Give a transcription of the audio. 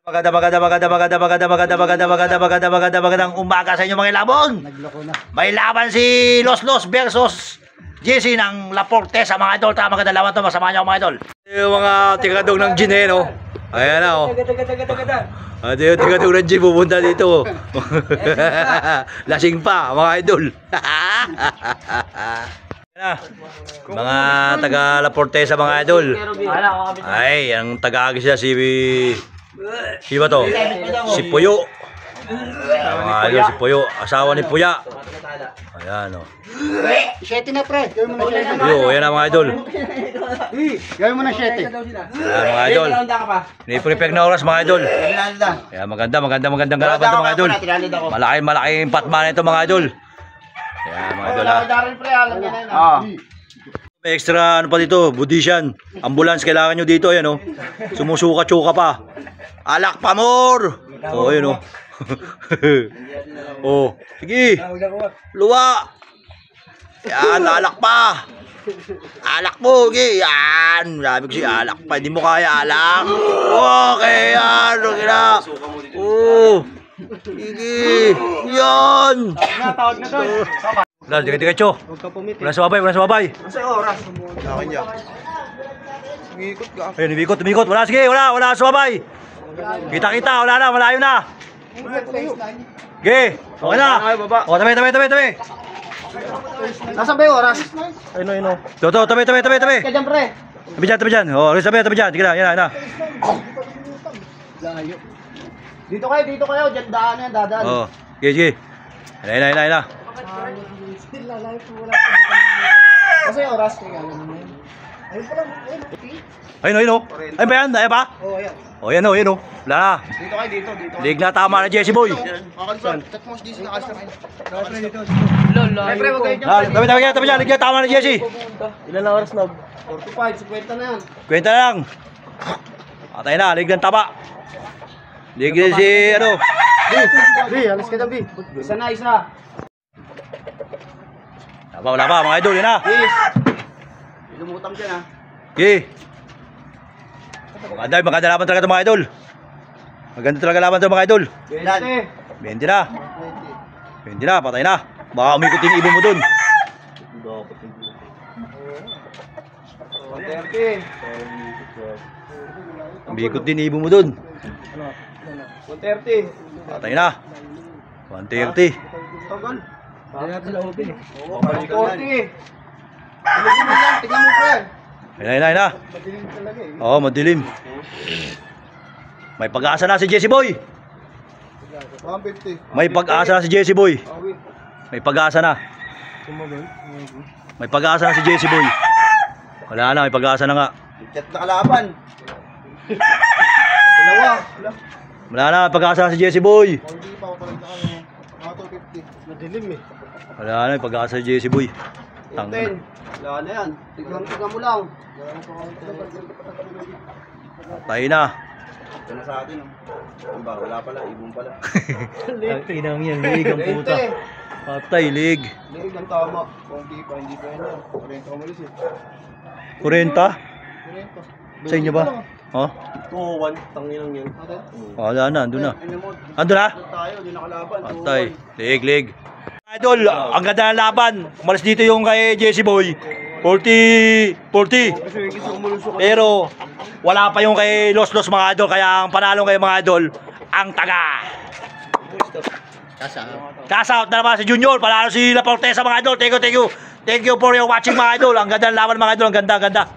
Magandang umaga sa inyo mga labon. May laban si Los versus Jesse ng Laporte sa mga idol. Magandang laban to, masama niyo mga idol. Yung mga tigadog ng gin eh, no? Ayan na, oh. At yung tigadog ng gin pupunta dito. Lasing pa mga idol. Mga taga Laporte sa mga idol. Ay, ang taga-agi siya si ba to? Si Puyo. Mga idol, si Puyo, asawa ni Puya. Ayan, oh. Siyete na, pre. Gawin mo na siyete. Puyo, ayan na mga idol. Gawin mo na siyete. Ayan mga idol. Ni-prepare na oras mga idol. Ayan, magandang galaban to mga idol. Malaking patman ito mga idol. Ayan mga idol, ha. May extra ano pa dito, budisyan. Ambulance kailangan nyo dito, ayan, oh. Sumusuka-tsuka pa. Alak pa more. Oh, ayan, oh. Oh, sige. Luwa. Yan, alak pa. Alak mo, sige. Yan. Sabi ko siya, alak pa. Hindi mo kaya alak. Okay, yan. Okay na. Oh. Sige. Yan. Natawag na doon. Wala, diretso. Wala sa babay. Masay oras. Akin niya. Umikot ka. Ayun, umikot. Wala, sige. Wala sa babay. Kita. Wala na. Malayo na. Okay. Okay na. O, tabi. Nasaan ba yung oras? Ayun. Tabi. Kaya dyan, pre. Tabi dyan. O, tabi dyan. Sige na, yan na. Dito kayo. Dyan daan yan, dadaan. O, sige. Ayun na. Masay oras. Ayun, o. Ayun ba yan? Ayun pa? Oo, ayan. O, yan o. Wala na. Dito kayo, dito. Lig na tama na Jesse Boy. Kakalisan. Check mo si DC nakasya kayo. Ay, pre, wag kayo dyan. Tabi dyan. Lig na tama na Jesse. Ilan na oras, Nob? 45, 50 na yan. Kwenta na lang. Patay na. Lig ng taba. Lig din si ano. Bi, alis ka dyan, Bi. Isa. Wala pa mga idol. Yan na. Bis. Lumutang dyan, ha. Okay. Maganda laban talaga ito mga idol. Maganda talaga laban ito mga idol. 20 na. 20 na, patay na. Baka umikot yung ibon mo dun. 130. Umikot din ibon mo dun. 130. Patay na. 130. Tagal. Hindi natin na-open eh. 140. Tignan mo, pre. Ayun na. Madilim talaga eh. Oo, madilim. May pag-asa na si Jesse Boy. 150. May pag-asa na si Jesse Boy. May pag-asa na si Jesse Boy. Wala na, may pag-asa na nga. Chat na kalaban. Dalawa. Wala na, may pag-asa na si Jesse Boy. Hindi pa ako pala na kami. Mga 250. Madilim eh. Wala na, may pag-asa si Jesse Boy. 10. Wala na yan. Tignan mo lang. Patay na. Ito na sa atin. Diba, wala pala. Ibon pala. Ang inang yan, lig ang puta. Patay, lig. Liig ang tama. Kung di pa, hindi pa yan yan. 40 umalis eh. 40? Sa inyo ba? Oh? 2-1. Tanginang yan. Wala na, andun na. Andun na? Tayo, di nakalaban. Patay. Lig. Idol, ang ganda ng laban. Umalis dito yung kay Jesse Boy. 40. Pero wala pa yung kay Los mga idol. Kaya ang panalo kay mga idol, ang taga. Cash out na naman si Junior. Panalo si Laporte sa mga idol. Thank you for your watching mga idol. Ang ganda ng laban mga idol. Ang ganda.